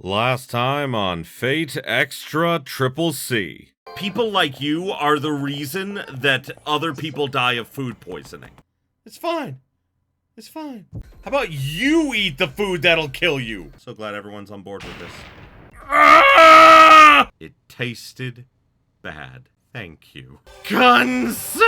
Last time on Fate Extra Triple C. People like you are the reason that other people die of food poisoning. It's fine. It's fine. How about you eat the food that'll kill you? So glad everyone's on board with this. Ah! It tasted bad. Thank you. Consent!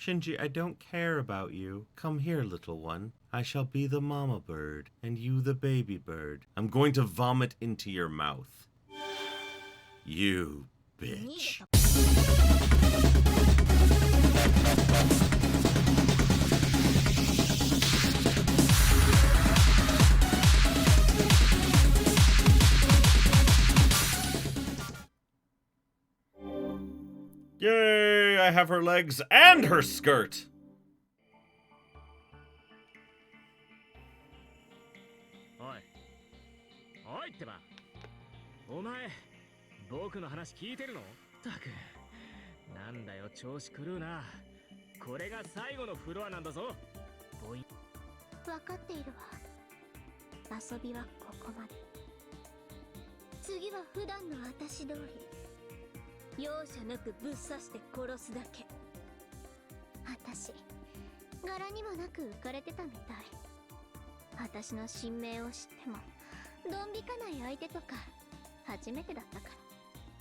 Shinji, I don't care about you. Come here, little one. I shall be the mama bird, and you the baby bird. I'm going to vomit into your mouth. You bitch. Yay, I have her legs and her skirt. Oi. Oi ってば。お前、僕の話聞いてるの？たく。なんだよ、調子狂うな。これが最後のフロアなんだぞ。わかっているわ。遊びはここまで。次は普段の私通り。容赦なくぶっ刺して殺すだけ。私、柄にもなく浮かれてたみたい。私の新名を知っても、ドン引かない相手とか、初めてだったか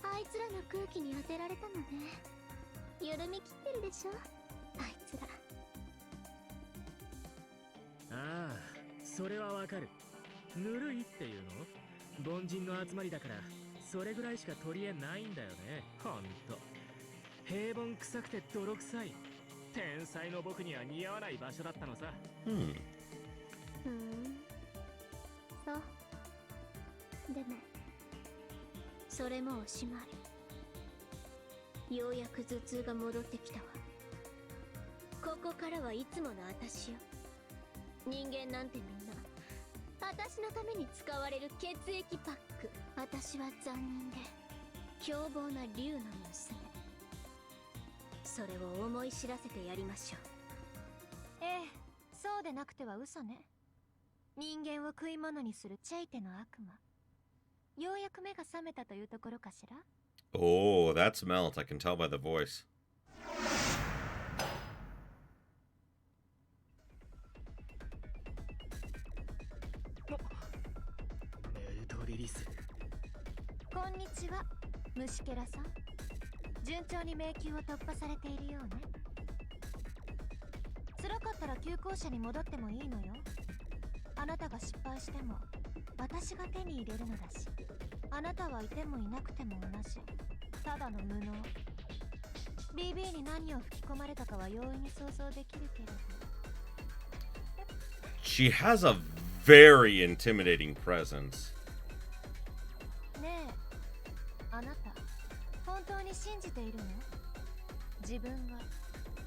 ら。あいつらの空気に当てられたのね。緩み切ってるでしょ、あいつら。ああ、それはわかる。ぬるいっていうの？凡人の集まりだから。それぐらいしか取り柄ないんだよね。ほんと平凡臭くて泥臭い天才の僕には似合わない場所だったのさ。そうでもそれもおしまい。ようやく頭痛が戻ってきたわ。ここからはいつもの私よ。人間なんてみんな私のために使われる血液パック。私は残忍で凶暴な竜の娘。それを思い知らせてやりましょう。ええ、そうでなくては嘘ね。人間を食い物にするチェイテの悪魔。ようやく目が覚めたというところかしら。Oh, that's Melt. I can tell by the voice. こんにちは、虫けらさん。順調に迷宮を突破されているようね。辛かったら旧校舎に戻ってもいいのよ。あなたが失敗しても私が手に入れるのだし。あなたはいてもいなくても同じ。ただの無能。BB に何を吹き込まれたかは容易に想像できるけれど。She has a very intimidating presence. ねえ、あなた本当に信じているの？自分が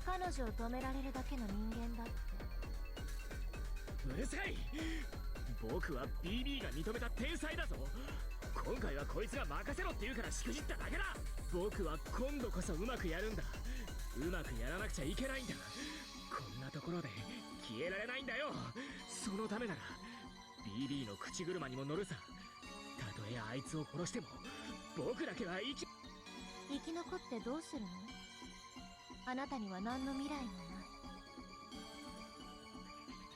彼女を止められるだけの人間だって。うるさい。僕は BB が認めた天才だぞ。今回はこいつが任せろって言うからしくじっただけだ。僕は今度こそうまくやるんだ。うまくやらなくちゃいけないんだ。こんなところで消えられないんだよ。そのためなら BB の口車にも乗るさ。たとえあいつを殺しても僕だけは生き残ってどうするの？あなたには何の未来もない。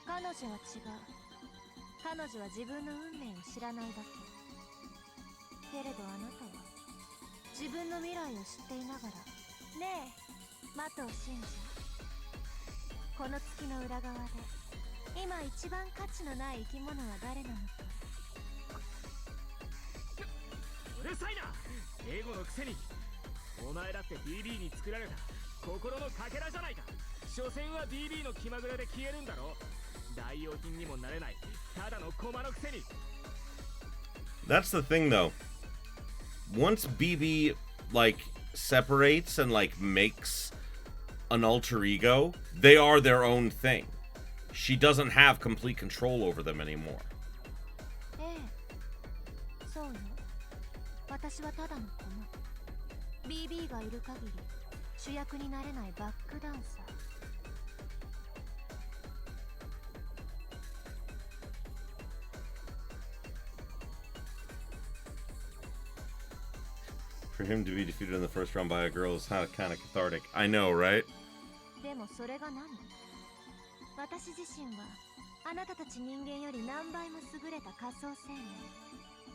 彼女は違う。彼女は自分の運命を知らないだけ。けれどあなたは自分の未来を知っていながら。ねえ、的を信じ。この月の裏側で今一番価値のない生き物は誰なのか。うるさいな。英語のくせに。お前だって BB に作られた心のかけらじゃないか。所詮は BB の気まぐれで消えるんだろ。代用品にもなれないただの駒のくせに。 That's the thing though. Once BB like separates and like makes an alter ego, they are their own thing. She doesn't have complete control over them anymore. ええ、そうよ。私はただの駒。BB がいる限り主役になれないバックダンサー。For him to be defeated in the first round by a girl is kind of cathartic. I know, right? でもそれが何？私自身はあなたたち人間より何倍も優れた仮想生命。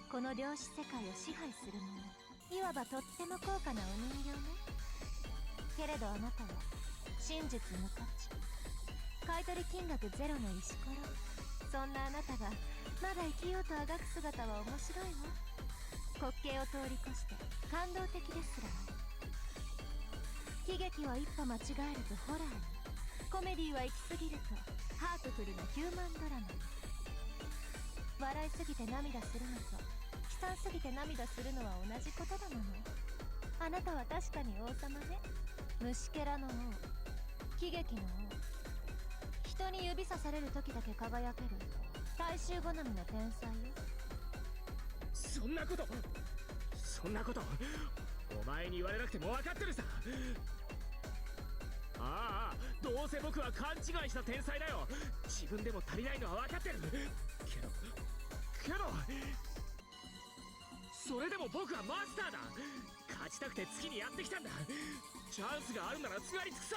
この量子世界を支配するもの。いわばとっても高価なお人形ね。けれどあなたは真実無価値。買取金額ゼロの石ころ。そんなあなたがまだ生きようとあがく姿は面白いわ。滑稽を通り越して感動的ですらある。喜劇は一歩間違えるとホラーに、コメディは行き過ぎるとハートフルなヒューマンドラマに。笑いすぎて涙するのと悲惨すぎて涙するのは同じことだもの。あなたは確かに王様ね。虫けらの王、喜劇の王。人に指さされる時だけ輝ける大衆好みの天才よ。そんなことお前に言われなくても分かってるさ。ああ、どうせ僕は勘違いした天才だよ。自分でも足りないのは分かってる。けどそれでも僕はマスターだ。勝ちたくて月にやってきたんだ。チャンスがあるならすがりつくさ。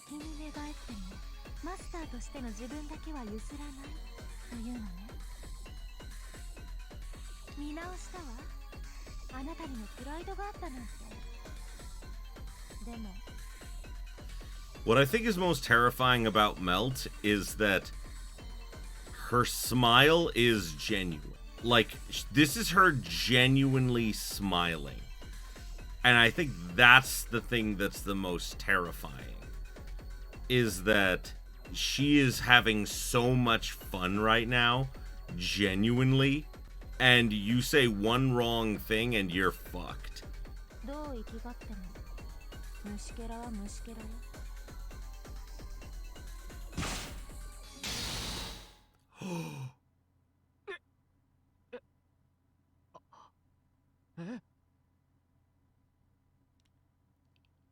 敵に寝返ってもマスターとしての自分だけは譲らないというのね。見直したわ。あなたにもプライドがあったなんて。でも What I think is most terrifying about Melt is that her smile is genuine. Like, this is her genuinely smiling. And I think that's the thing that's the most terrifying. Is that she is having so much fun right now, genuinely, and you say one wrong thing and you're fucked. どう生きがっても虫けらは虫けらよ。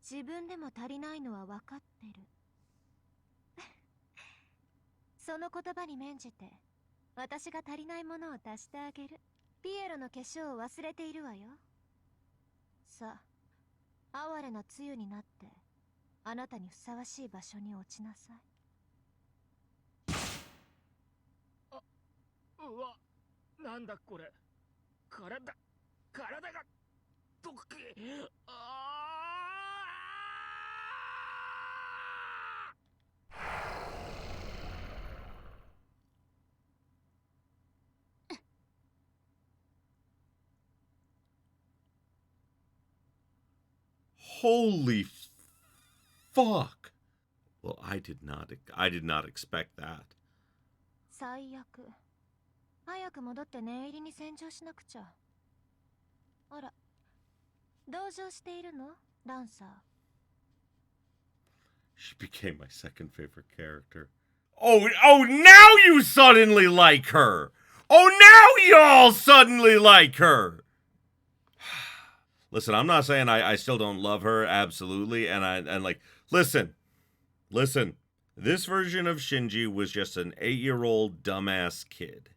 自分でも足りないのは分かってる。その言葉に免じて私が足りないものを足してあげる。ピエロの化粧を忘れているわよ。さあ、哀れな露になってあなたにふさわしい場所に落ちなさい。うわ、なんだこれ。体がどっけ。Holy fuck. Well, I did not expect that. 最悪。早く戻って念入りに洗浄しなくちゃ。あら、同情しているの？ダンサー。She became my second favorite character. Oh, now you suddenly like her! Oh, now y'all suddenly like her! Listen, I'm not saying I still don't love her, absolutely, and like, listen. This version of Shinji was just an 8-year-old dumbass kid.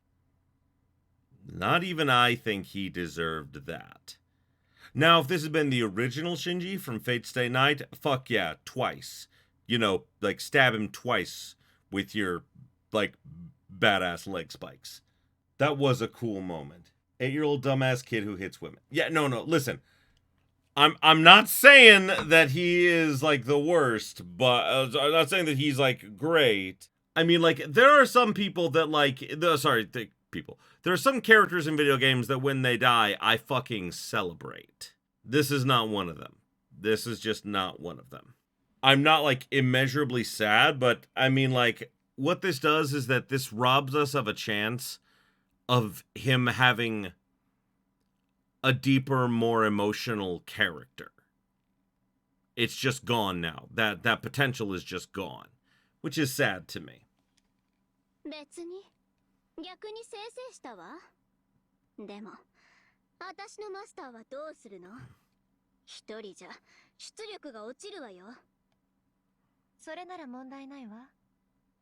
Not even I think he deserved that. Now, if this had been the original Shinji from Fate Stay Night, fuck yeah, twice. You know, like, stab him twice with your, like, badass leg spikes. That was a cool moment. 8-year-old dumbass kid who hits women. Yeah, no, listen. I'm not saying that he is, like, the worst, but I'm not saying that he's, like, great. I mean, like, there are some people that, like, there are some characters in video games that when they die, I fucking celebrate. This is not one of them. This is just not one of them. I'm not, like, immeasurably sad, but, I mean, like, what this does is that this robs us of a chance of him having a deeper, more emotional character. It's just gone now. That potential is just gone, which is sad to me. 別に逆にせいせいしたわ。でも私のマスターはどうするの？一人じゃ出力が落ちるわよ。それなら問題ないわ。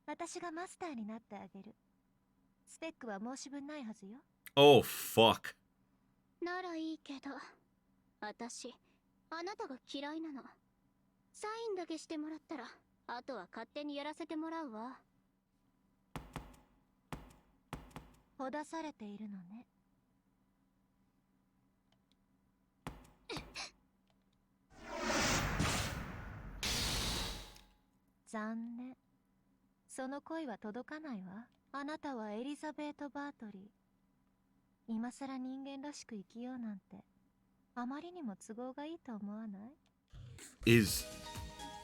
私がマスターになってあげる。スペックは申し分ないはずよ。Oh, fuck. ならいいけど、私あなたが嫌いなの。サインだけしてもらったら、あとは勝手にやらせてもらうわ。ほだされているのね。残念。その声は届かないわ。あなたはエリザベート・バートリー。今さら人間らしく生きようなんて、あまりにも都合がいいと思わない？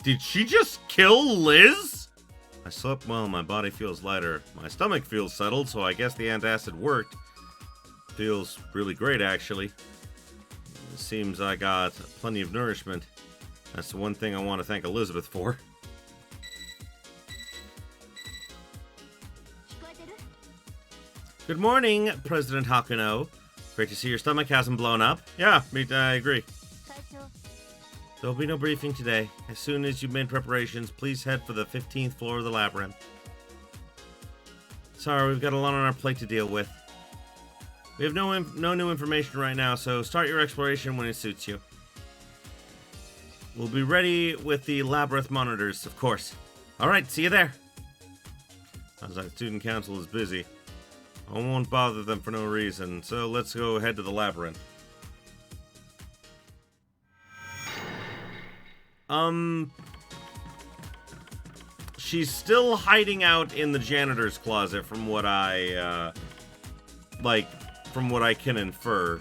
Did she just kill Liz? I slept well, my body feels lighter. My stomach feels settled, so I guess the antacid worked. Feels really great, actually. It seems I got plenty of nourishment. That's the one thing I want to thank Elizabeth for. Good morning, President Hakuno. Great to see your stomach hasn't blown up. Yeah, I agree. There'll be no briefing today. As soon as you've made preparations, please head for the 15th floor of the labyrinth. Sorry, we've got a lot on our plate to deal with. We have no new information right now, so start your exploration when it suits you. We'll be ready with the labyrinth monitors, of course. Alright, see you there. Sounds like student council is busy. I won't bother them for no reason, so let's go head to the labyrinth. She's still hiding out in the janitor's closet from what I can infer.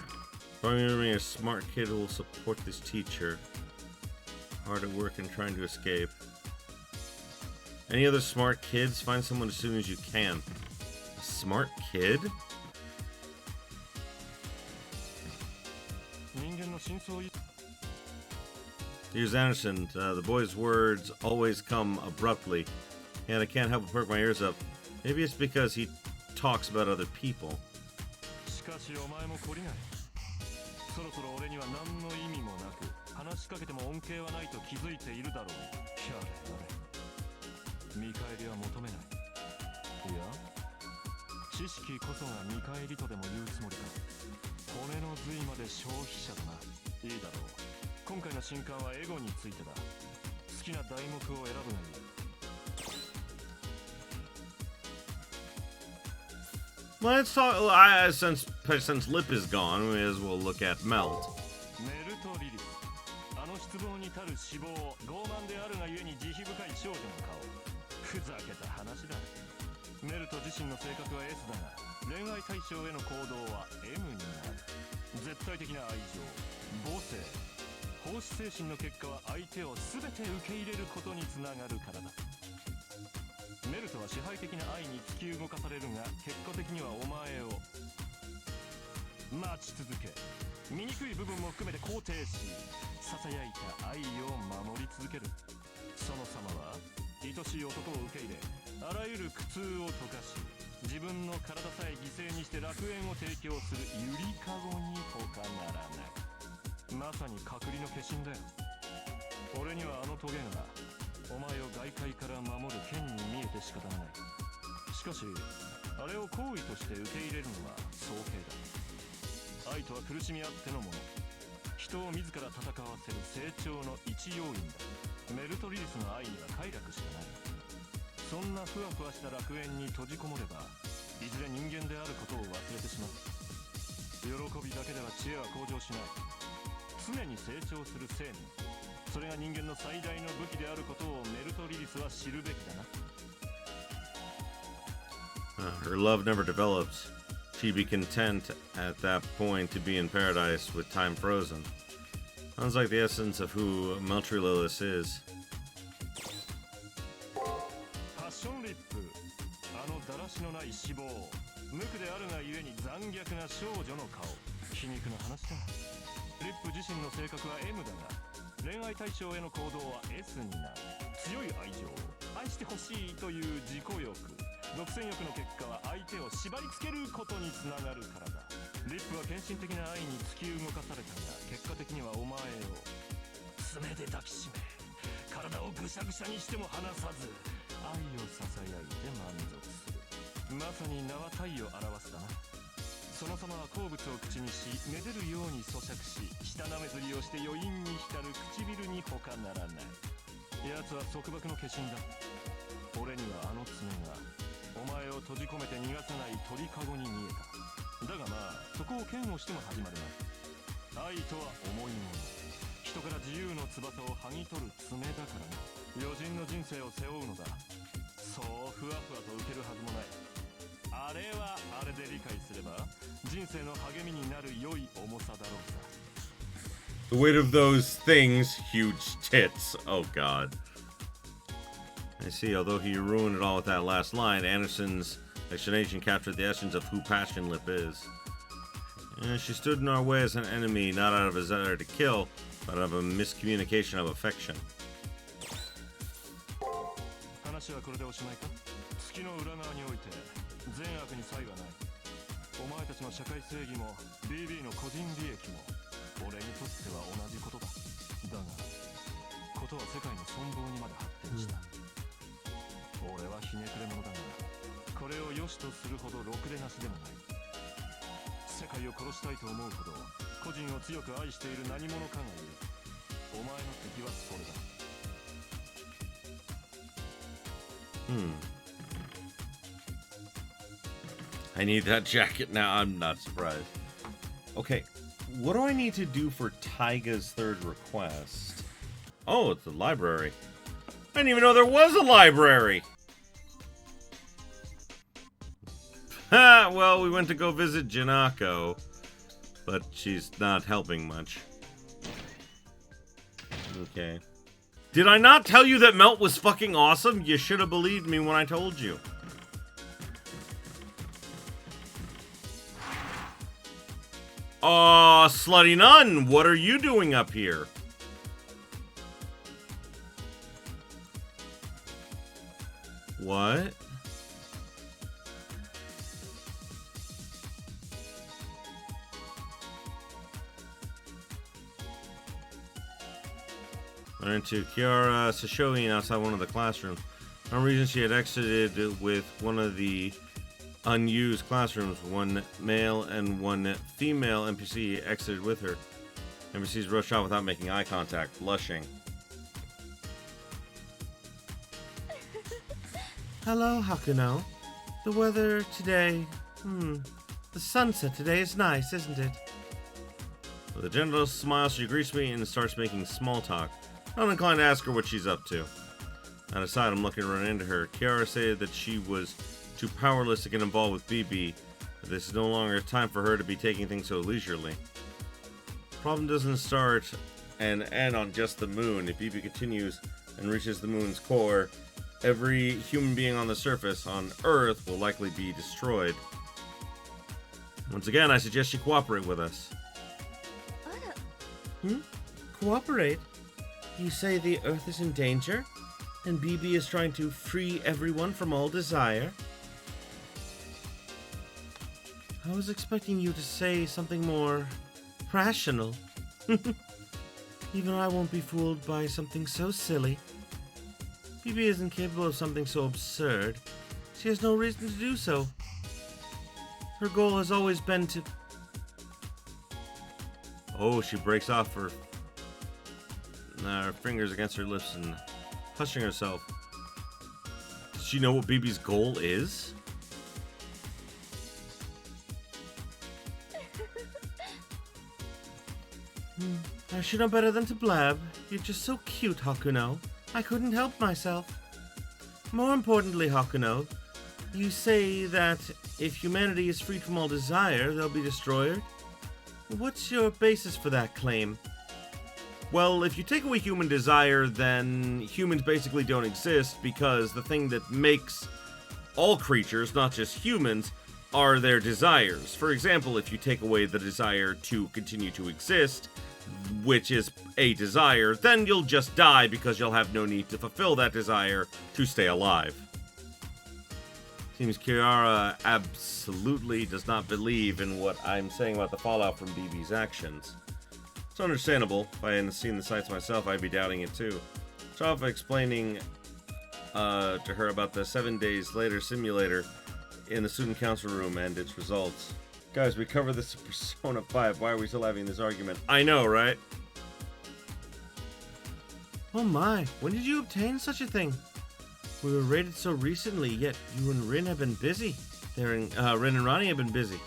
Probably a smart kid who will support this teacher. Hard at work and trying to escape. Any other smart kids? Find someone as soon as you can. A smart kid? Here's Anderson. The boy's words always come abruptly, and I can't help but perk my ears up. Maybe it's because he talks about other people. Let's talk. Since Lip is gone, we may as well look at Melt. Her love never develops. She'd be content at that point to be in paradise with time frozen. Sounds like the essence of who Merciless is. その様は好物を口にし、めでるように咀嚼し、舌なめずりをして余韻に浸る唇に他ならない。奴は束縛の化身だ。俺にはあの爪がお前を閉じ込めて逃がさない鳥かごに見えた。だがまあそこを嫌悪しても始まるまい。愛とは重いもの。人から自由の翼を剥ぎ取る爪だからな。余人の人生を背負うのだ。そうふわふわと受けるはずもない。あれはあれで理解すれば人生の励みになる良い重さだろうさ。 The weight of those things, huge tits. Oh god. I see, although he ruined it all with that last line, Anderson's explanation captured the essence of who Passion Lip is. She stood in our way as an enemy, not out of a desire to kill, but out of a miscommunication of affection. 話はこれでおしまいか。月の裏側において善悪に差異はない。お前たちの社会正義も BB の個人利益も俺にとっては同じことだ。だがことは世界の存亡にまで発展した。俺はひねくれ者だがこれを良しとするほどろくでなしでもない。世界を殺したいと思うほど個人を強く愛している何者かがいる。お前の敵はそれだ。I need that jacket now. I'm not surprised. Okay, what do I need to do for Taiga's third request? Oh, it's the library. I didn't even know there was a library! Ha! Well, we went to go visit Janako, but she's not helping much. Okay. Did I not tell you that Melt was fucking awesome? You should have believed me when I told you. Aw, Slutty Nun, what are you doing up here? What? Ran into Kiara Sashoin outside one of the classrooms. For some reason, she had exited with one of the unused classrooms. One male and one female NPC exited with her. NPCs rushed out without making eye contact, blushing. Hello, Hakuno. The weather today... The sunset today is nice, isn't it? With a gentle smile, she greets me and starts making small talk. I'm inclined to ask her what she's up to. On the side, I'm looking to run into her. Kiara said that she was too powerless to get involved with BB, but this is no longer time for her to be taking things so leisurely. The problem doesn't start and end on just the moon. If BB continues and reaches the moon's core, every human being on the surface on Earth will likely be destroyed. Once again, I suggest you cooperate with us. Cooperate? You say the Earth is in danger? And BB is trying to free everyone from all desire? I was expecting you to say something more rational. Even I won't be fooled by something so silly. BB isn't capable of something so absurd. She has no reason to do so. Her goal has always been to... Oh, she breaks off her fingers against her lips and hushing herself. Does she know what BB's goal is? I should know better than to blab. You're just so cute, Hakuno. I couldn't help myself. More importantly, Hakuno, you say that if humanity is freed from all desire, they'll be destroyed? What's your basis for that claim? Well, if you take away human desire, then humans basically don't exist, because the thing that makes all creatures, not just humans, are their desires. For example, if you take away the desire to continue to exist, which is a desire, then you'll just die because you'll have no need to fulfill that desire to stay alive. Seems Kiara absolutely does not believe in what I'm saying about the fallout from BB's actions. It's understandable. If I hadn't seen the sights myself, I'd be doubting it too. Start off explaining to her about the 7 days later simulator in the student council room and its results. Guys, we covered this in Persona 5. Why are we still having this argument? I know, right? Oh my, when did you obtain such a thing? We were raided so recently, yet you and Rin have been busy. Rin and Ronnie have been busy.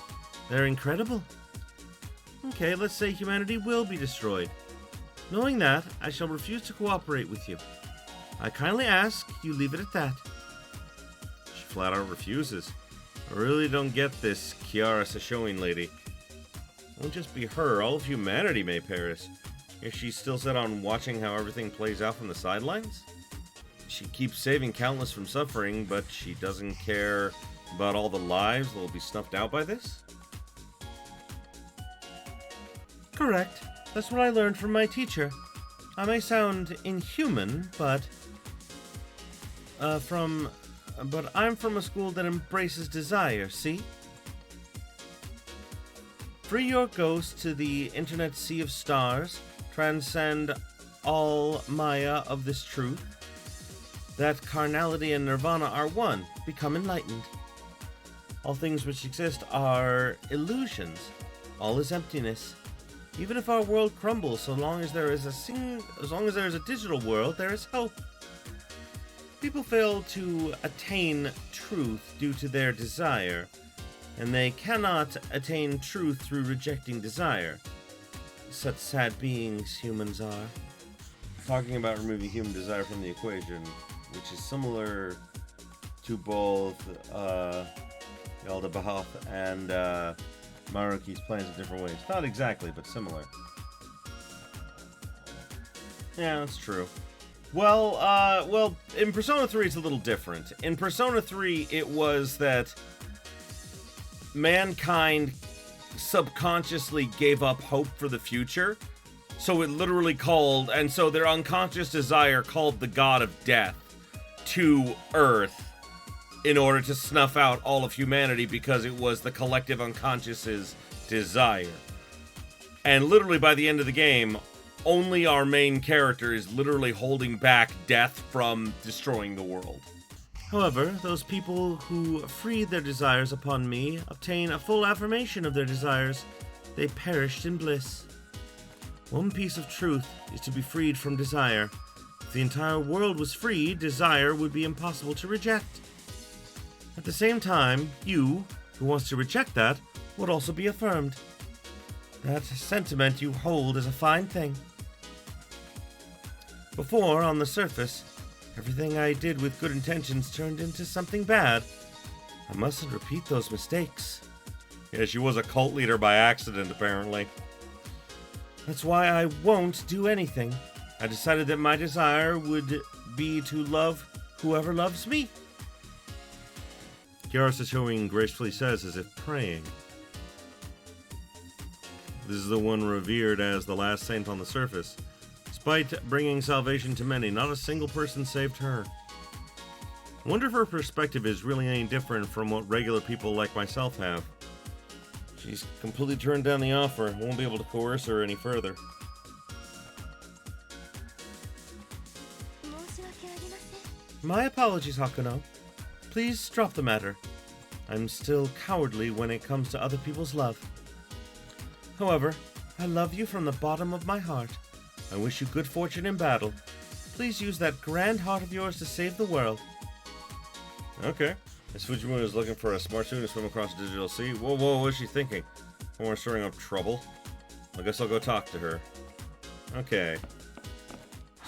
They're incredible. Okay, let's say humanity will be destroyed. Knowing that, I shall refuse to cooperate with you. I kindly ask you leave it at that. She flat out refuses. I really don't get this Kiara Sashoin lady. It won't just be her, all of humanity may perish. Is she still set on watching how everything plays out from the sidelines? She keeps saving countless from suffering, but she doesn't care about all the lives that will be snuffed out by this? Correct. That's what I learned from my teacher. I may sound inhuman, but I'm from a school that embraces desire, see? Free your ghost to the internet sea of stars, transcend all maya of this truth, that carnality and nirvana are one, become enlightened. All things which exist are illusions, all is emptiness. Even if our world crumbles, so long as there is a digital world, there is hope. People fail to attain truth due to their desire, and they cannot attain truth through rejecting desire. Such sad beings humans are. Talking about removing human desire from the equation, which is similar to both Eldabaoth and Maruki's plans in different ways. Not exactly, but similar. Yeah, that's true. Well, in Persona 3 it's a little different. In Persona 3, it was that mankind subconsciously gave up hope for the future. So it literally called, and so their unconscious desire called the god of death to Earth in order to snuff out all of humanity because it was the collective unconscious's desire. And literally by the end of the game, only our main character is literally holding back death from destroying the world. However, those people who freed their desires upon me obtain a full affirmation of their desires. They perished in bliss. One piece of truth is to be freed from desire. If the entire world was free, desire would be impossible to reject. At the same time, you, who wants to reject that, would also be affirmed. That sentiment you hold is a fine thing. Before, on the surface, everything I did with good intentions turned into something bad. I mustn't repeat those mistakes. Yeah, she was a cult leader by accident, apparently. That's why I won't do anything. I decided that my desire would be to love whoever loves me. Kiara Sashoin gracefully says as if praying. This is the one revered as the last saint on the surface. Despite bringing salvation to many, not a single person saved her. I wonder if her perspective is really any different from what regular people like myself have. She's completely turned down the offer. Won't be able to coerce her any further. My apologies, Hakuno. Please drop the matter. I'm still cowardly when it comes to other people's love. However, I love you from the bottom of my heart. I wish you good fortune in battle. Please use that grand heart of yours to save the world. Okay. Miss Fujimura is looking for a smart student to swim across the digital sea. Whoa, what is she thinking? We're stirring up trouble. I guess I'll go talk to her. Okay.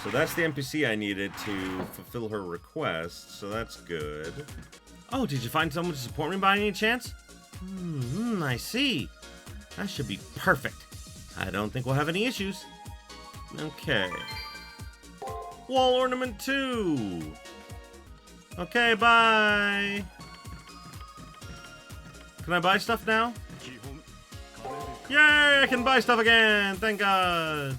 So that's the NPC I needed to fulfill her request, so that's good. Oh, did you find someone to support me by any chance? I see. That should be perfect. I don't think we'll have any issues. Okay. Wall ornament 2. Okay, bye. Can I buy stuff now? Yay, I can buy stuff again. Thank God.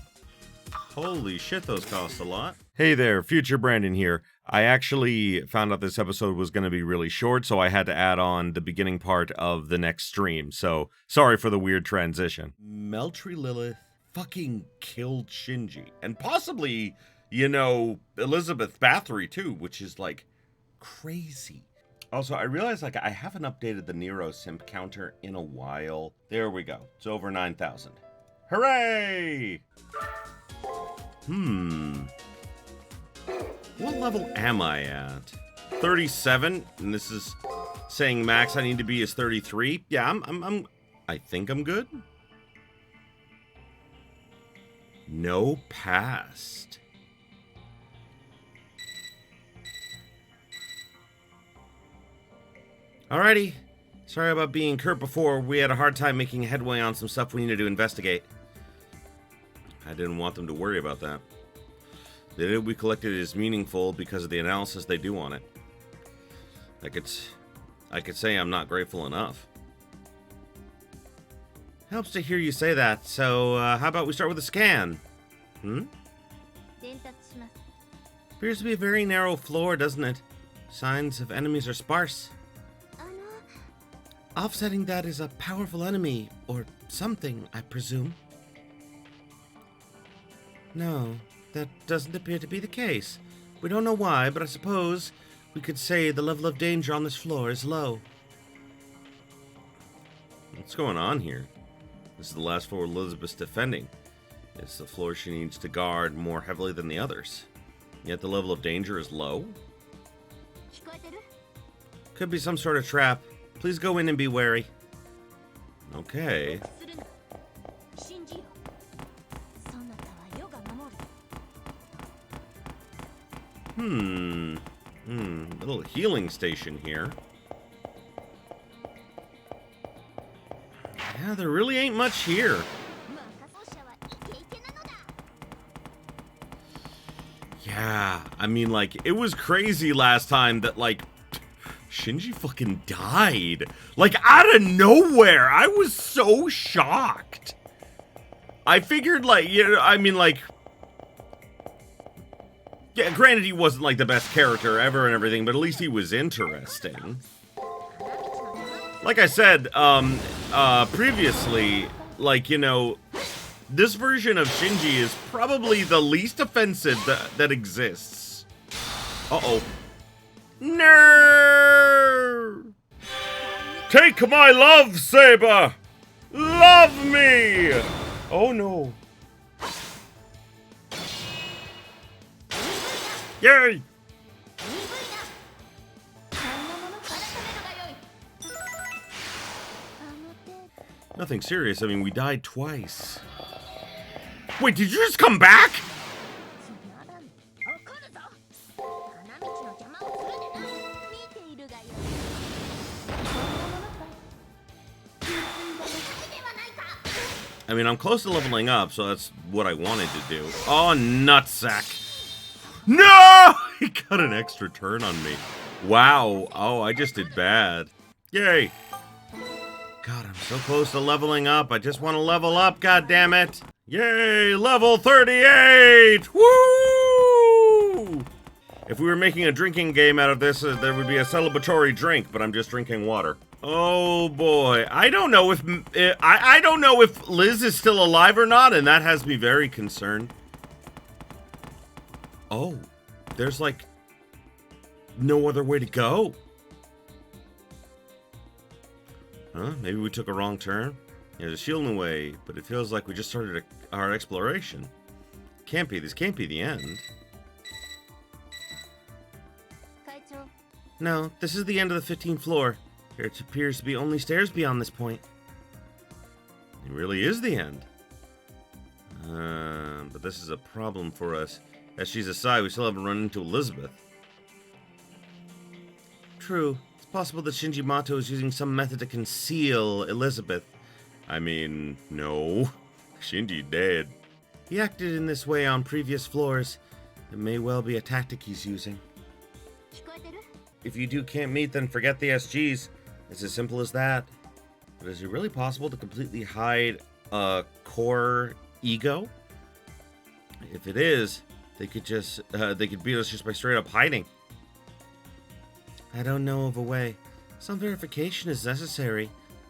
Holy shit, those cost a lot. Hey there, future Brandon here. I actually found out this episode was going to be really short, so I had to add on the beginning part of the next stream. So, sorry for the weird transition. Meltry Lilith fucking killed Shinji. And possibly, Elizabeth Bathory too, which is like crazy. Also, I realize like I haven't updated the Nero simp counter in a while. There we go. It's over 9,000. Hooray! What level am I at? 37, and this is saying max I need to be is 33. Yeah, I think I'm good. No past. Alrighty. Sorry about being curt before. We had a hard time making headway on some stuff we needed to investigate. I didn't want them to worry about that. The data we collected is meaningful because of the analysis they do on it. I could say I'm not grateful enough. Helps to hear you say that, so how about we start with a scan? Appears to be a very narrow floor, doesn't it? Signs of enemies are sparse. Offsetting that is a powerful enemy, or something, I presume. No, that doesn't appear to be the case. We don't know why, but I suppose we could say the level of danger on this floor is low. What's going on here? This is the last floor Elizabeth's defending. It's the floor she needs to guard more heavily than the others. Yet the level of danger is low? Could be some sort of trap. Please go in and be wary. Okay. Little healing station here. Yeah, there really ain't much here. Yeah, I mean, like, it was crazy last time that, like, Shinji fucking died. Like, out of nowhere. I was so shocked. I figured, like, you know, I mean, like, yeah, granted he wasn't, like, the best character ever and everything, but at least he was interesting. Like I said, previously, like, you know, this version of Shinji is probably the least offensive that exists. Uh-oh. No! Take my love, Saber! Love me! Oh no. Yay! Nothing serious. I mean, we died twice. Wait, did you just come back? I mean, I'm close to leveling up, so that's what I wanted to do. Oh, nutsack. No! He got an extra turn on me. Wow. Oh, I just did bad. Yay. God, I'm so close to leveling up. I just want to level up, goddammit. Yay, level 38! Woo! If we were making a drinking game out of this, there would be a celebratory drink, but I'm just drinking water. Oh boy, I don't know if I don't know if Liz is still alive or not, and that has me very concerned. Oh, there's like no other way to go. Huh? Maybe we took a wrong turn. There's a shield in the way, but it feels like we just started our exploration. This can't be the end. No, this is the end of the 15th floor. There appears to be only stairs beyond this point. It really is the end. But this is a problem for us. As she's aside, we still haven't run into Elizabeth. True. It's possible that Shinji Mato is using some method to conceal Elizabeth. I mean, no. Shinji dead. He acted in this way on previous floors. It may well be a tactic he's using. If you two can't meet, then forget the SGs. It's as simple as that. But is it really possible to completely hide a core ego? If it is, they could beat us just by straight up hiding. I don't know of a way. Some verification is necessary,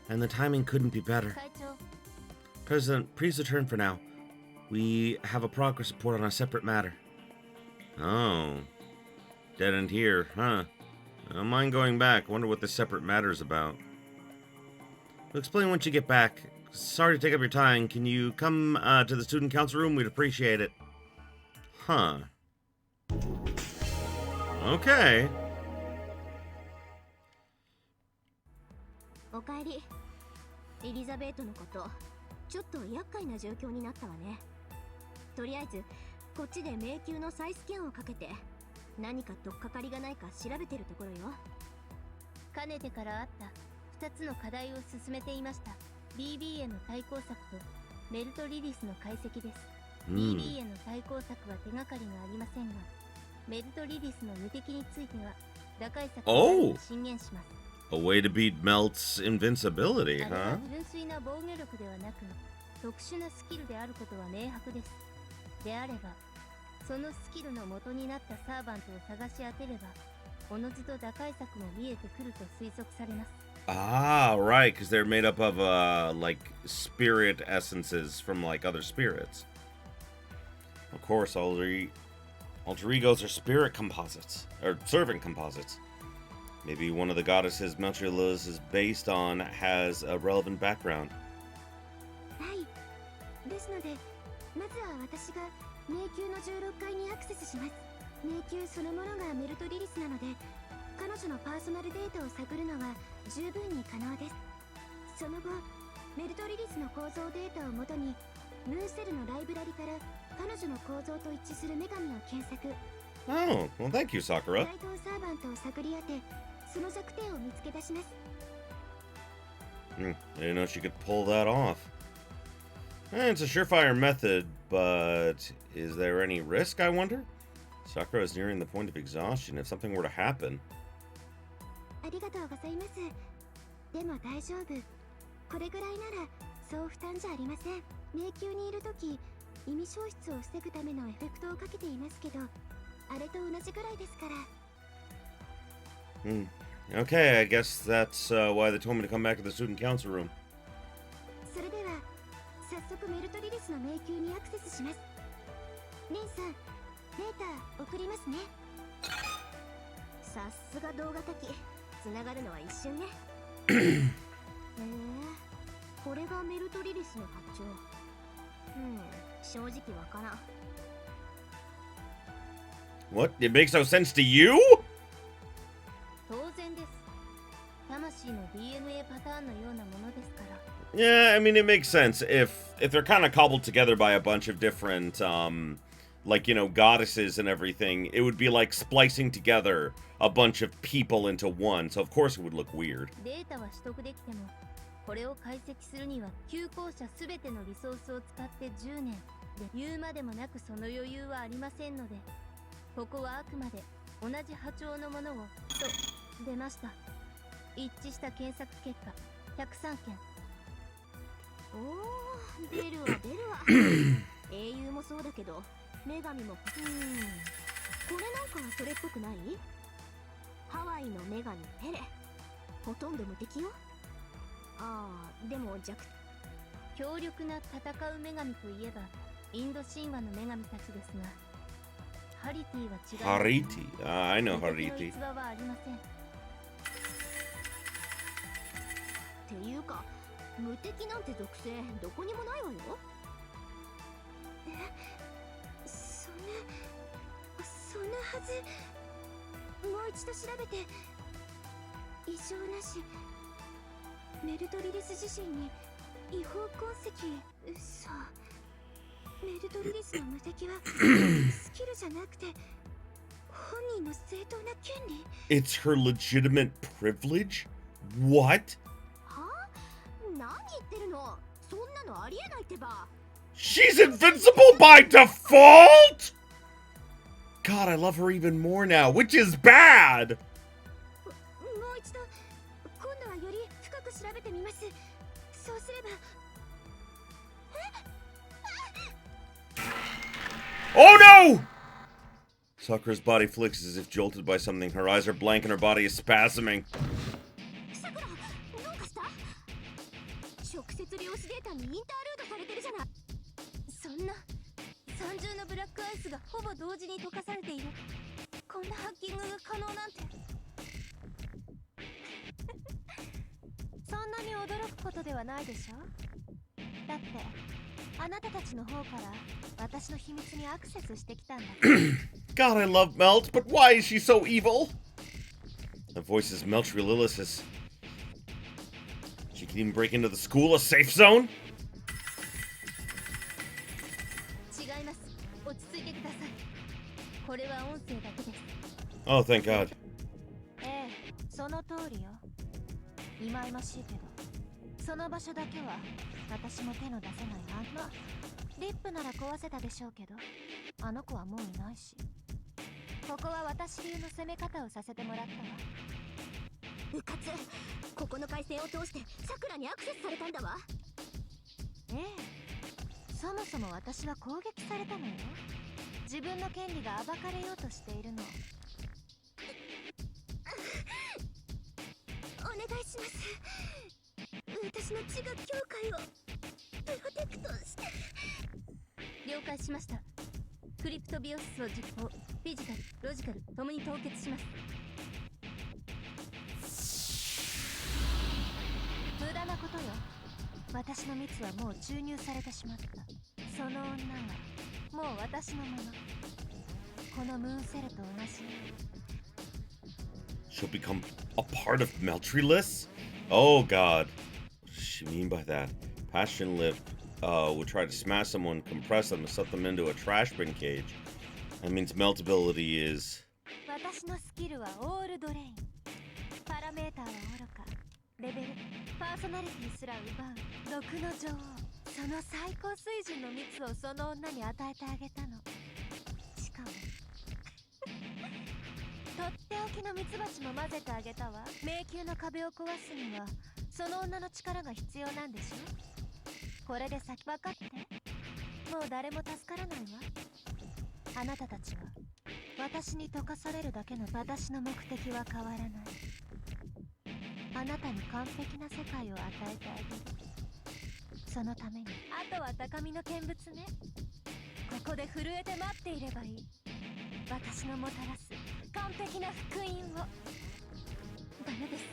and the timing couldn't be better. President, please return for now. We have a progress report on a separate matter. Oh. Dead end here, huh? I don't mind going back. Wonder what this separate matter's about. We'll explain once you get back. Sorry to take up your time. Can you come to the student council room? We'd appreciate it. Huh. Okay. おかえり。エリザベートのこと、ちょっと厄介な状況になったわね。とりあえず、こっちで迷宮の再スキャンをかけて、何か取っかかりがないか調べてるところよ。かねてからあった2つの課題を進めていました。BB への対抗策とメルトリリスの解析です。BB への対抗策は手がかりがありませんが、メルトリリスの無敵については打開策を進言します。A way to beat Melt's invincibility, あれは huh? 純粋な防御力ではなく、特殊なスキルであることは明白です。であれば、そのスキルの元になったサーバントを探し当てれば、おのずと打開策も見えてくると推測されます。Ah, right, because they're made up of, like, spirit essences from, like, other spirits. Of course, alter egos are spirit composites, or servant composites. Maybe one of the goddesses Merciless is based on has a relevant background. はい。ですので、まずは私が迷宮の16階にアクセスします。迷宮そのものがメルトリリスなので、彼女のパーソナルデータを探るのは十分に可能です。その後、メルトリリスの構造データをもとに、ムーンセルのライブラリから彼女の構造と一致する女神を検索。Oh, well, thank you, Sakura. 該当サーバントを探り当て、その弱点を見つけ出します。I didn't know she could pull that off. It's a surefire method, but is there any risk, I wonder? Sakura is nearing the point of exhaustion if something were to happen. ありがとうございます。でも大丈夫。これぐらいならそう負担じゃありません。迷宮にいるとき、意味消失を防ぐためのエフェクトをかけていますけど、あれと同じぐらいですから。Okay, I guess that's why they told me to come back to the student council room. それでは、早速メルトリリスの迷宮にアクセスします。レンさん、データ送りますね。さすが動画書き、つながるのは一瞬ね。これがメルトリリスの発張。正直わからん。What? It makes no sense to you? 当然です。魂の DNA パターンのようなものですから。Yeah, I mean, it makes sense if they're kind of cobbled together by a bunch of different, like, you know, goddesses and everything. It would be like splicing together a bunch of people into one, so of course it would look weird. データは取得できても、これを解析するには旧校舎すべてのリソースを使って10年で言うまでもなくその余裕はありませんので、ここはあくまで同じ波長のものをと出ました。一致した検索結果103件。おー、出るわ出るわ。英雄もそうだけど女神も。これなんかそれっぽくない？ハワイの女神ペレ、ほとんど無敵よ。ああ、でも強力な戦う女神といえばインド神話の女神たちですが、ハリティは違う。Hariti. I know Hariti. 器はありません。っていうか、無敵なんて属性どこにもないわよ。そんなはず。もう一度調べて。異常なし。メルトリリス自身に違法痕跡。嘘。メルトリリスの無敵はスキルじゃなくて本人の正当な権利。 It's her legitimate privilege? What? はあ？何言ってるの？そんなのありえないってば。 She's invincible by default? God, I love her even more now, which is bad! もう一度、今度はより深く調べてみます。そうすれば。Oh no! Sakura's body flicks as if jolted by something. Her eyes are blank and her body is spasming. さくら、どうかした？直接量子データにインタールードされてるじゃない。そんな三重のブラックアイスがほぼ同時に溶かされている。こんなハッキングが可能なんて。なに驚くことではないでしょ。だってあなたたちの方から私の秘密にアクセスしてきたんだ。God, I love Melt, but why is she so evil? That voice is Merciless. She can even break into the school, a safe zone? 違います。落ち着いてください。これは音声だけです。 Oh, thank God. ええ、その通りよ。忌々しいけど、その場所だけは私も手の出せないまあ、リップなら壊せたでしょうけど、あの子はもういないし。ここは私流の攻め方をさせてもらったわ。うかつ、ここの回線を通してさくらにアクセスされたんだわ。ええ、そもそも私は攻撃されたのよ。自分の権利が暴かれようとしているの。お願いします。私の血が境界をプロテクトして。了解しました。クリプトビオシスを実行。フィジカル、ロジカルともに凍結します。無駄なことよ。私の蜜はもう注入されてしまった。その女はもう私のもの。このムーンセルと同じ。 She'll become a part of Merciless? Oh God. What does she mean by that? Passion Lip would try to smash someone, compress them, and set them into a trash bin cage. That means Melt ability is... 私のスキルはオールドレイン。パラメーターはおろか、レベル、パーソナリティすら奪う毒の女王。その最高水準の蜜をその女に与えてあげたの。しかもとっておきの蜜蜂も混ぜてあげたわ。迷宮の壁を壊すにはその女の力が必要なんでしょ。これで先分かって。もう誰も助からないわ。あなたたちは私に溶かされるだけの。私の目的は変わらない。あなたに完璧な世界を与えてあげる。そのためにあとは高みの見物ね。ここで震えて待っていればいい。私のもたらす完璧な福音を。ダメです。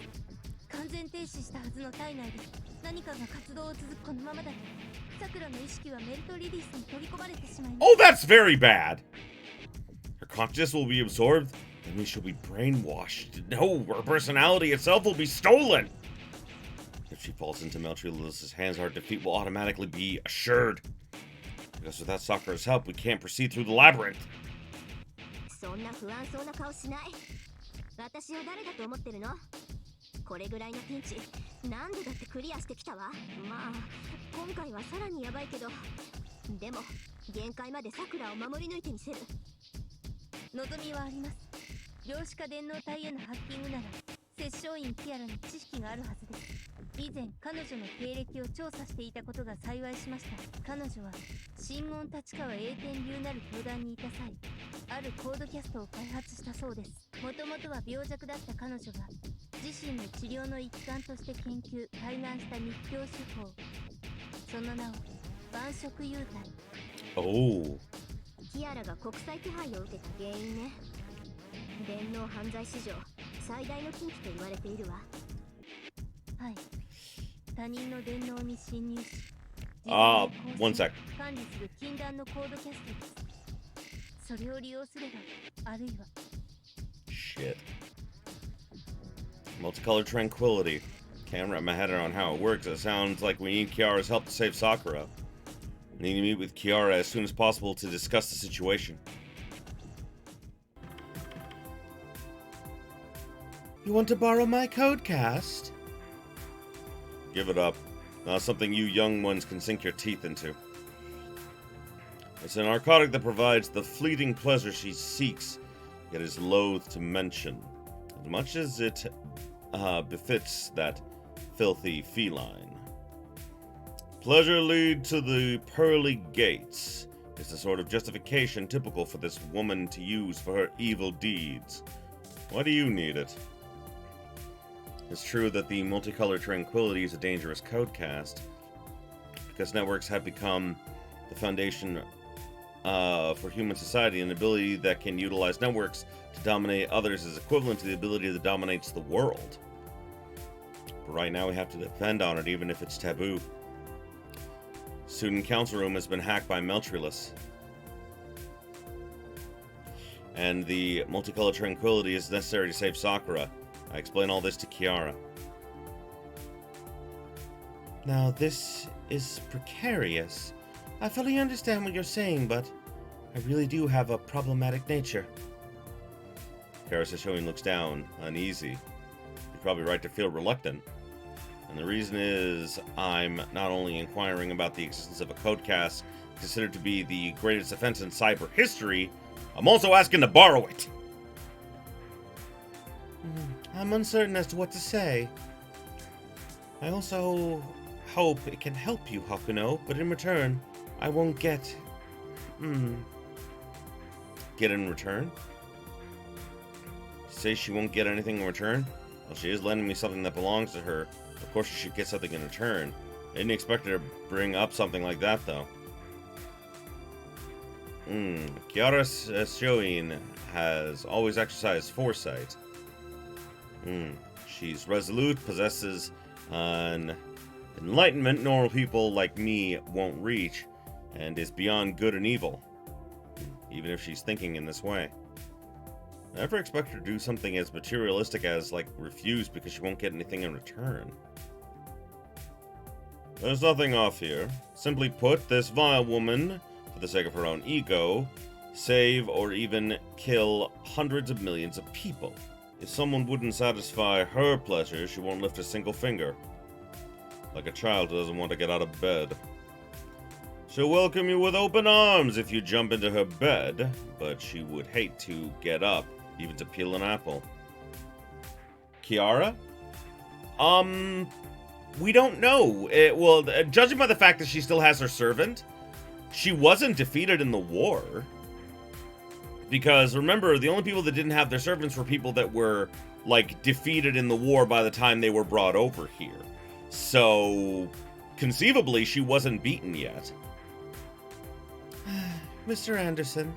完全停止したはずの体内で何かが活動を続くこのままだとさくらの意識はメルトリリースに取り込まれてしまいます。 Oh, that's very bad! Her consciousness will be absorbed, and then she'll be brainwashed. No, her personality itself will be stolen! If she falls into Merciless's hands, our defeat will automatically be assured. Because without Sakura's help, we can't proceed through the labyrinth. そんな不安そうな顔しない。私を誰だと思ってるの？これぐらいのピンチ何度だってクリアしてきたわ。まあ今回はさらにヤバいけど、でも限界までさくらを守り抜いてみせる。望みはあります。量子化電脳体へのハッキングなら摂政院キアラに知識があるはずです。以前彼女の経歴を調査していたことが幸いしました。彼女は神門立川栄天流なる教団にいた際、あるコードキャストを開発したそうです。もともとは病弱だった彼女が自身の治療の一環として研究開眼した密教手法、その名を晩食幽体。Oh. キアラが国際手配を受けた原因ね。電脳犯罪史上最大の禁忌と言われているわ。はい。他人の電脳に侵入し、one sec. 管理する禁断のコードキャストです。それを利用すれば、あるいは Shit. Multicolor tranquility. Can't wrap my head around how it works. It sounds like we need Kiara's help to save Sakura. We need to meet with Kiara as soon as possible to discuss the situation. You want to borrow my codecast? Give it up. Not something you young ones can sink your teeth into. It's a narcotic that provides the fleeting pleasure she seeks, yet is loath to mention, as much as it befits that filthy feline. Pleasure lead to the pearly gates is the sort of justification typical for this woman to use for her evil deeds. Why do you need it? It's true that the multicolor tranquility is a dangerous codecast, because networks have become the foundation for human society, and the ability that can utilize networks to dominate others is equivalent to the ability that dominates the world. But right now we have to depend on it even if it's taboo. Student council room has been hacked by Merciless. And the multicolored tranquility is necessary to save Sakura. I explain all this to Kiara. Now this is precarious. I fully understand what you're saying, but I really do have a problematic nature. Kiara Sashoin looks down, uneasy. You're probably right to feel reluctant. And the reason is, I'm not only inquiring about the existence of a codecast considered to be the greatest offense in cyber history, I'm also asking to borrow it. I'm uncertain as to what to say. I also hope it can help you, Hakuno, but in return, I won't get... Get in return? Say she won't get anything in return? Well, she is lending me something that belongs to her. Of course she should get something in return. I didn't expect her to bring up something like that, though. Kiara Shoin has always exercised foresight. She's resolute, possesses an enlightenment normal people like me won't reach, and is beyond good and evil. Even if she's thinking in this way. I never expect her to do something as materialistic as, like, refuse because she won't get anything in return. There's nothing off here. Simply put, this vile woman, for the sake of her own ego, save or even kill hundreds of millions of people. If someone wouldn't satisfy her pleasure, she won't lift a single finger. Like a child who doesn't want to get out of bed. She'll welcome you with open arms if you jump into her bed, but she would hate to get up, even to peel an apple. Kiara? We don't know. Judging by the fact that she still has her servant, she wasn't defeated in the war. Because, remember, the only people that didn't have their servants were people that were, like, defeated in the war by the time they were brought over here. So, conceivably, she wasn't beaten yet. Mr. Anderson,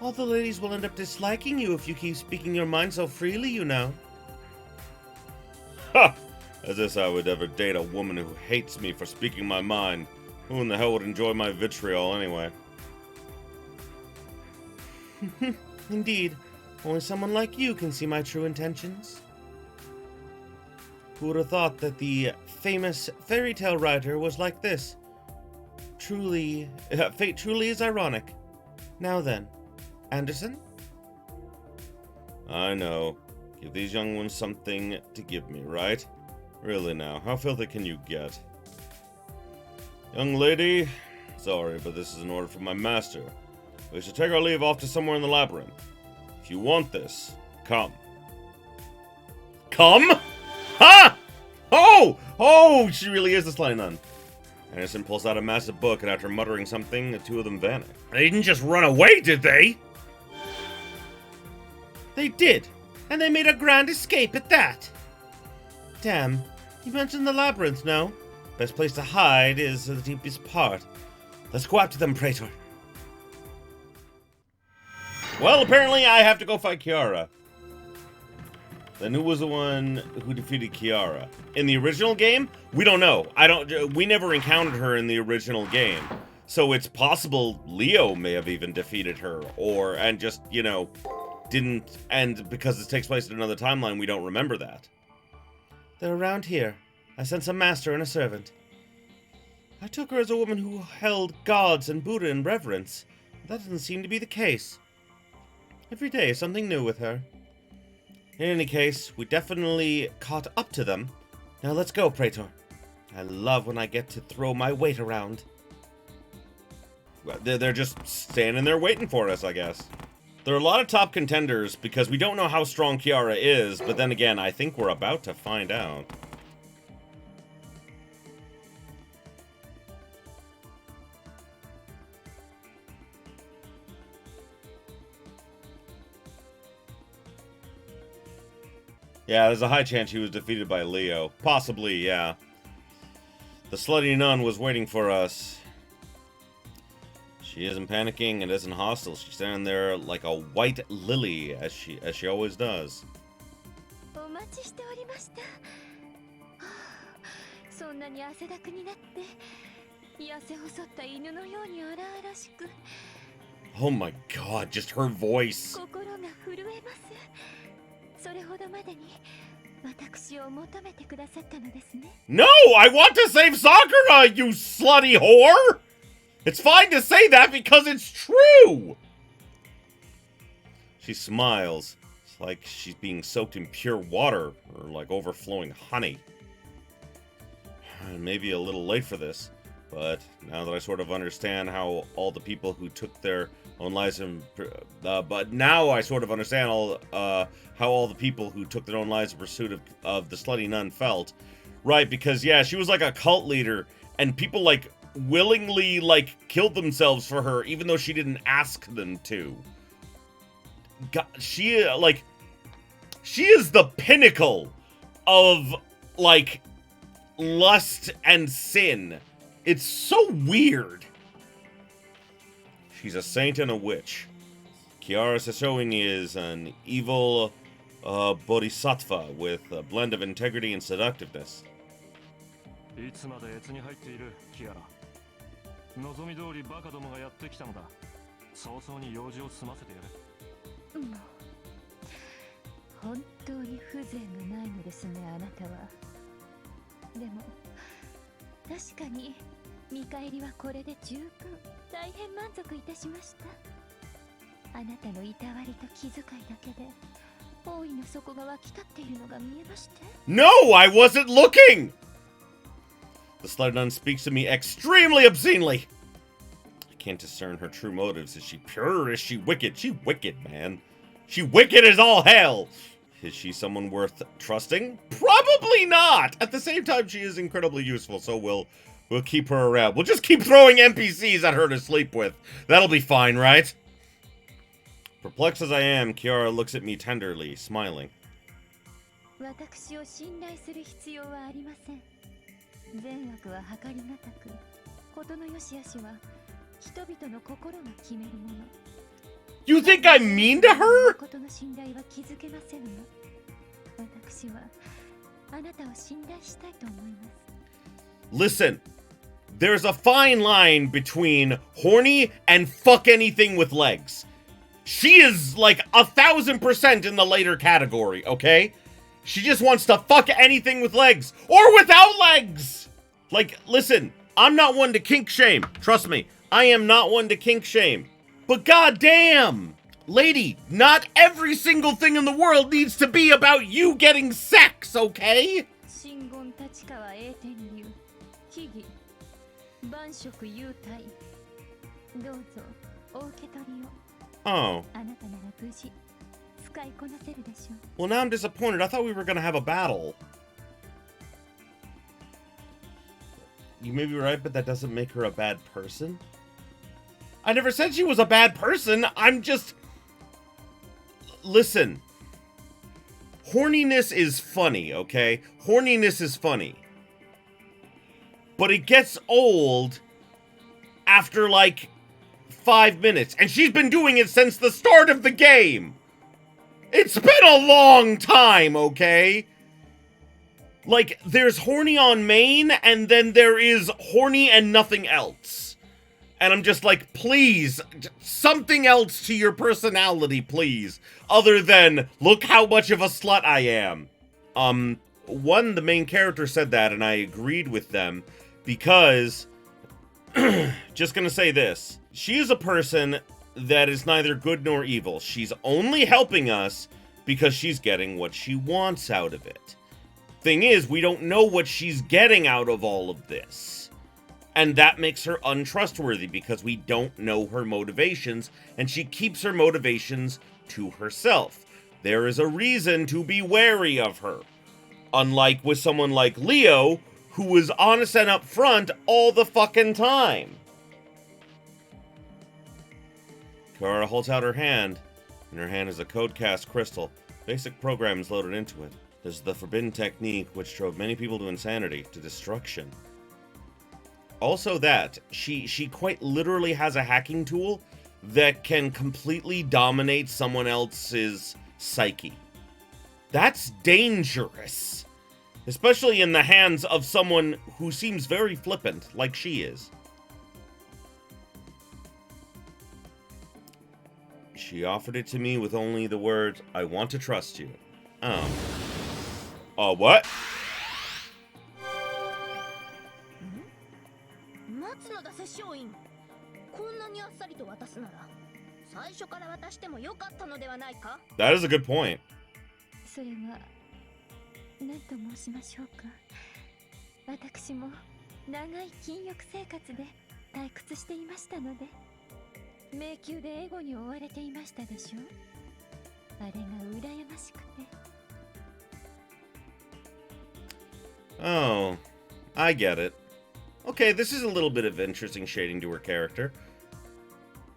all the ladies will end up disliking you if you keep speaking your mind so freely, you know. Ha! As if I would ever date a woman who hates me for speaking my mind. Who in the hell would enjoy my vitriol anyway? Indeed, only someone like you can see my true intentions. Who would have thought that the famous fairy tale writer was like this? Fate truly is ironic. Now then, Anderson? I know. Give these young ones something to give me, right? Really now, how filthy can you get? Young lady, sorry, but this is an order from my master. We should take our leave off to somewhere in the labyrinth. If you want this, come. Come? Ha! Oh, she really is the Sly Nun. Anderson pulls out a massive book, and after muttering something, the two of them vanish. They didn't just run away, did they? They did, and they made a grand escape at that. Damn, you mentioned the labyrinth, no? Best place to hide is the deepest part. Let's go after them, Praetor. Well, apparently I have to go fight Kiara. Then who was the one who defeated Kiara? In the original game? We don't know. We never encountered her in the original game. So it's possible Leo may have even defeated her, and just, didn't, and because this takes place in another timeline, we don't remember that. They're around here. I sense a master and a servant. I took her as a woman who held gods and Buddha in reverence. That doesn't seem to be the case. Every day, something new with her. In any case, we definitely caught up to them. Now let's go, Praetor. I love when I get to throw my weight around. They're just standing there waiting for us, I guess. There are a lot of top contenders because we don't know how strong Kiara is, but then again, I think we're about to find out. Yeah, there's a high chance she was defeated by Leo. Possibly, yeah. The slutty nun was waiting for us. She isn't panicking and isn't hostile. She's standing there like a white lily, as she always does. そんなに汗だくになって痩せ細った犬のように荒々しく Oh my god, just her voice. 心が震えます。それほどまでに私を求めてくださったのですね。 No, I want to save Sakura, you slutty whore! It's fine to say that because it's true! She smiles. It's like she's being soaked in pure water, or like overflowing honey. Maybe a little late for this, but now that I sort of understand how all the people who took their own lives in, how all the people who took their own lives in pursuit of the slutty nun felt. Right, because yeah, she was like a cult leader, and people like willingly like killed themselves for her, even though she didn't ask them to. God, she is the pinnacle of like lust and sin. It's so weird. She's a saint and a witch. Kiara Sashoing is an evil bodhisattva with a blend of integrity and seductiveness. いつまで越に入っているキアラ。望み通りバカどもがやってきたのだ。早々に用事を済ませてやる。もう本当に風情がないのですね、あなたは。でも確かに見返りはこれで十分。大変満足いたしました。あなたのいたわりと気遣いだけで大いの底が湧き立っているのが見えまして。 No, I wasn't looking! The slutty nun speaks to me extremely obscenely. I can't discern her true motives. Is she pure or is she wicked? She wicked, man. She wicked as all hell. Is she someone worth trusting? Probably not. At the same time, she is incredibly useful, so we'll keep her around. We'll just keep throwing NPCs at her to sleep with. That'll be fine, right? Perplexed as I am, Kiara looks at me tenderly, smiling. 私を信頼する必要はありません。善悪は計りがたく、事の良し悪しは人々の心が決めるもの。 You think I'm mean to her? ことの信頼は築けませんが、私はあなたを信頼したいと思います。 Listen, there's a fine line between horny and fuck anything with legs. She is like 1,000% in the later category, okay? She just wants to fuck anything with legs or without legs. Like, listen, I'm not one to kink shame. Trust me, I am not one to kink shame. But goddamn, lady, not every single thing in the world needs to be about you getting sex, okay? 真言立川栄天流、木々、万色優待。どうぞお受け取りを。 Oh. あなたなら無事使いこなせるでしょう。 Well, now I'm disappointed. I thought we were gonna have a battle. You may be right, but that doesn't make her a bad person. I never said she was a bad person. I'm just... Listen. Horniness is funny, okay? Horniness is funny. But it gets old after, like, 5 minutes. And she's been doing it since the start of the game. It's been a long time, okay? Like, there's horny on main, and then there is horny and nothing else. And I'm just like, please, something else to your personality, please. Other than, look how much of a slut I am. The main character said that, and I agreed with them, because, just gonna say this. She is a person that is neither good nor evil. She's only helping us because she's getting what she wants out of it. Thing is, we don't know what she's getting out of all of this. And that makes her untrustworthy because we don't know her motivations, and she keeps her motivations to herself. There is a reason to be wary of her. Unlike with someone like Leo, who was honest and upfront all the fucking time. Kara holds out her hand. In her hand is a codecast crystal. Basic programs loaded into it. This is the forbidden technique which drove many people to insanity, to destruction. Also that, she quite literally has a hacking tool that can completely dominate someone else's psyche. That's dangerous. Especially in the hands of someone who seems very flippant, like she is. She offered it to me with only the words, "I want to trust you." What? 松野田摂政院、こんなにあっさりと渡すなら最初から渡してもよかったのではないか。 That is a good point. それは何と申しましょうか。私も長い禁欲生活で退屈していましたので、迷宮でエゴに追われていましたでしょう。あれが羨ましくて。Oh, I get it. Okay, this is a little bit of interesting shading to her character.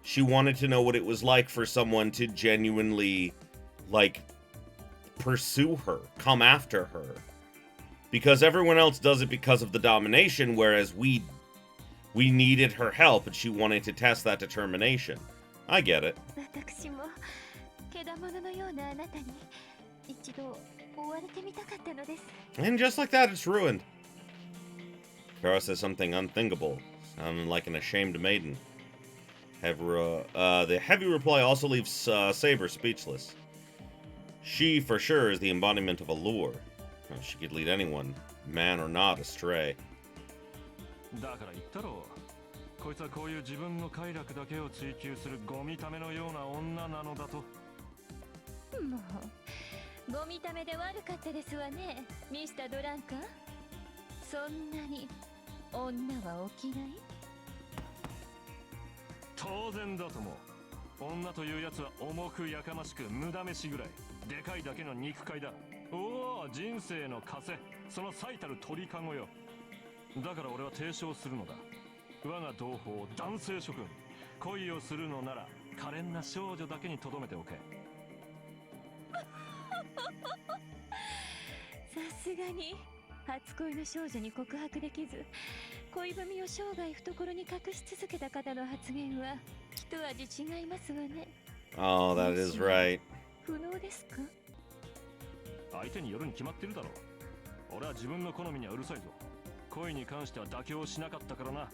She wanted to know what it was like for someone to genuinely, like, pursue her, come after her. Because everyone else does it because of the domination, whereas we needed her help, and she wanted to test that determination. I get it. 私もけだもののようなあなたに一度追われてみたかったのです。 And just like that, it's ruined. Kara says something unthinkable, sounding like an ashamed maiden. The heavy reply also leaves Saber speechless. She, for sure, is the embodiment of a lure. She could lead anyone, man or not, astray. だから言ったろう。こいつはこういう自分の快楽だけを追求するゴミためのような女なのだと。もうゴミためで悪かったですわね、ミスタードランカー。そんなに女はお嫌い？当然だとも。女というやつは重くやかましく無駄飯ぐらい。でかいだけの肉塊だ。おお、人生の枷。その最たる鳥かごよ。だから俺は提唱するのだ。我が同胞男性諸君、恋をするのなら可憐な少女だけに留めておけ。さすがに初恋の少女に告白できず、恋文を生涯懐に隠し続けた方の発言は一味違いますわね。 Oh, that is right. 不能ですか？相手によるに決まってるだろう。俺は自分の好みにはうるさいぞ。恋に関しては妥協しなかったからな。よ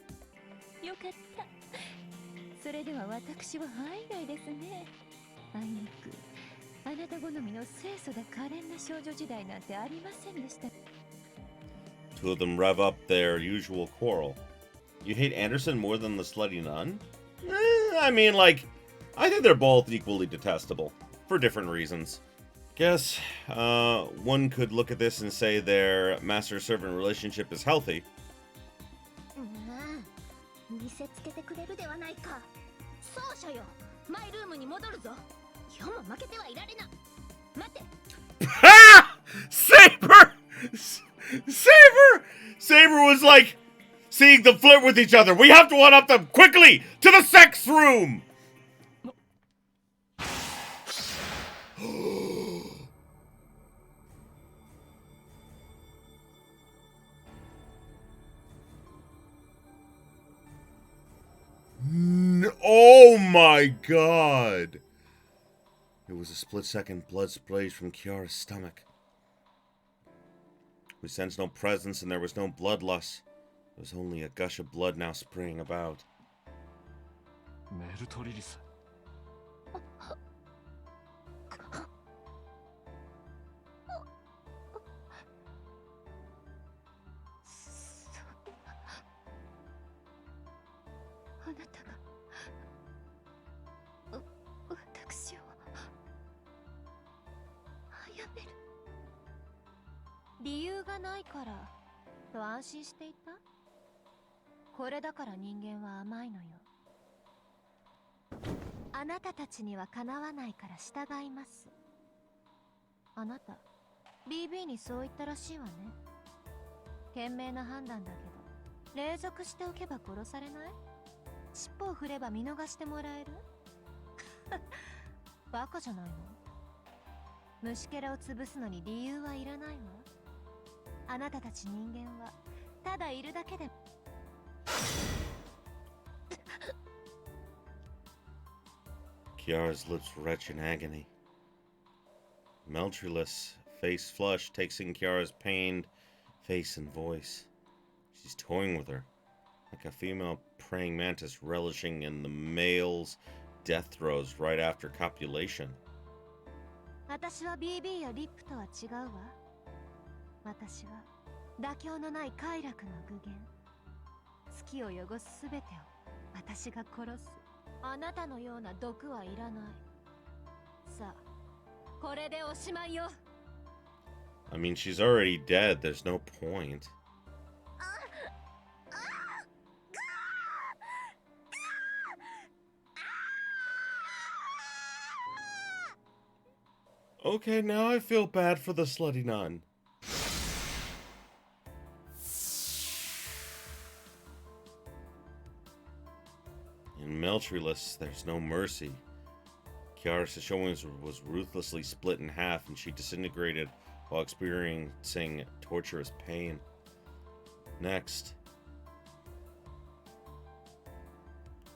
かった。それでは私は範囲外ですね。あいにくあなた好みの清楚で可憐な少女時代なんてありませんでした。 Two of them rev up their usual quarrel. You hate Anderson more than the slutty nun? I mean, like, I think they're both equally detestable, for different reasons. Guess, one could look at this and say their master-servant relationship is healthy. 見せつけてくれるではないか。奏者よ、マイルームに戻るぞ。今日も負けてはいられな。待て。Saber! Saber was like seeing them flirt with each other. We have to one-up them quickly to the sex room. Oh my god. It was a split second. Blood sprays from Kiara's stomach. We sensed no presence and there was no bloodlust. There was only a gush of blood now spraying about. メルトリリス。あなたが私を殺める理由がないからと安心していた。これだから人間は甘いのよ。あなたたちにはかなわないから従います。あなた BB にそう言ったらしいわね。賢明な判断だけど隷属しておけば殺されない？尻尾を振れば見逃してもらえる？バカじゃないの？虫けらを潰すのに理由はいらないわ。あなたたち人間はただいるだけで。Kiara's lips retch in agony. Merciless, face flushed, takes in Kiara's pained face and voice. She's toying with her, like a female praying mantis relishing in the male's death throes right after copulation. 私は BB やリップとは違うわ。私は妥協のない快楽の具現。月を汚すすべてを私が殺す。あなたのような毒はいらない。さあ、これでおしまいよ。I mean, she's already dead. There's no point. Okay, now I feel bad for the slutty nun. In Merciless, there's no mercy. Kiara Sashoin was ruthlessly split in half, and she disintegrated while experiencing torturous pain. Next,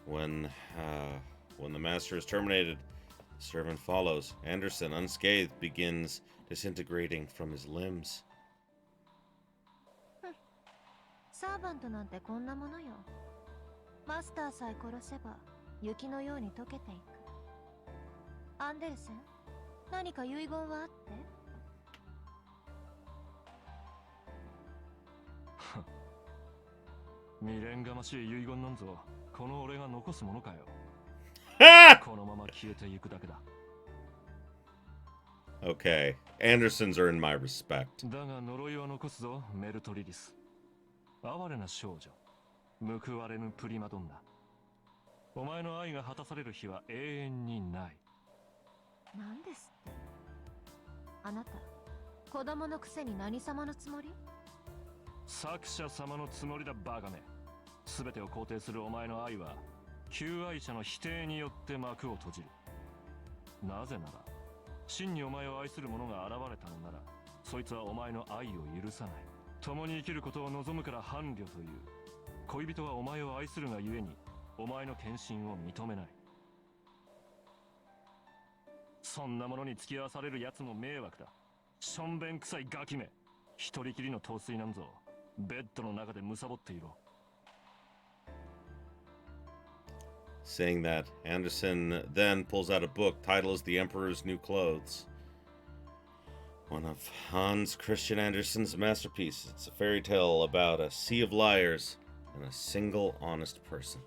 when the master is terminated, the servant follows. Anderson, unscathed, begins disintegrating from his limbs. サーバントなんてこんなものよ。マスターさえ殺せば雪のように溶けていく。アンデルセン、何か遺言はあって？未練がましい遺言なんぞ、この俺が残すものかよ。このまま消えていくだけだ。Okay, Andersons are in my respect. だが呪いは残すぞ、メルトリリス。哀れな少女、報われぬプリマドンナ。お前の愛が果たされる日は永遠にない。なんですって？あなた、子供のくせに何様のつもり？作者様のつもりだ、バカめ。全てを肯定するお前の愛は求愛者の否定によって幕を閉じる。なぜなら真にお前を愛する者が現れたのなら、そいつはお前の愛を許さない。共に生きることを望むから伴侶という。恋人はお前を愛するがゆえにお前の献身を認めない。そんなものに付き合わされる奴も迷惑だ。しょんべん臭いガキめ。一人きりの陶酔なんぞベッドの中で貪っていろ。Saying that, Anderson then pulls out a book titled The Emperor's New Clothes. One of Hans Christian Andersen's masterpieces. It's a fairy tale about a sea of liars and a single honest person.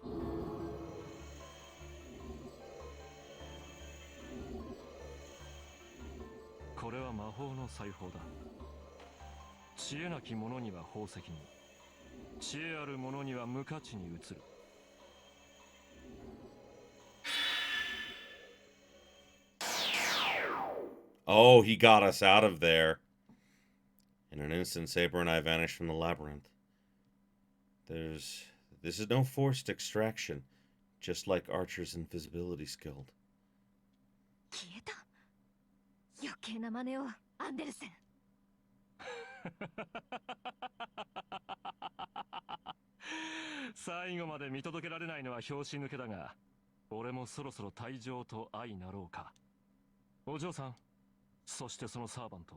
これは魔法の裁縫だ。知恵なき者には宝石に、知恵ある者には無価値に移る。Oh, he got us out of there. In an instant, Saber and I vanished from the labyrinth. This is no forced extraction, just like Archer's invisibility skill. 消えた。余計な真似を、アンデルセン。最後まで見届けられないのは拍子抜けだが、俺もそろそろ退場と相なろうか。お嬢さん、そしてそのサーバント。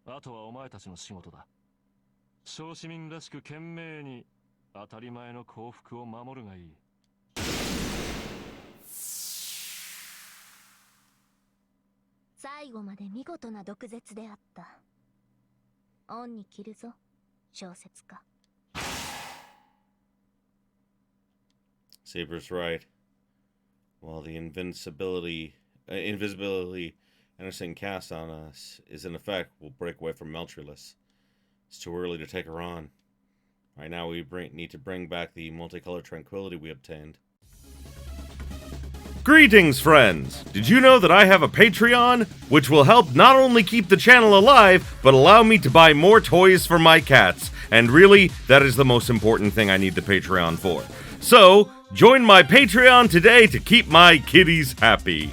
あとはお前たちの仕事だ。小市民らしく懸命に当たり前の幸福を守るがいい。最後まで見事な毒舌であった。恩に着るぞ、小説家。Saber's right. While the invisibility Anderson cast on us is in effect, we'll break away from Merciless. It's too early to take her on. Right now, we need to bring back the multicolored tranquility we obtained. Greetings, friends! Did you know that I have a Patreon, which will help not only keep the channel alive, but allow me to buy more toys for my cats? And really, that is the most important thing I need the Patreon for. So, join my Patreon today to keep my kitties happy.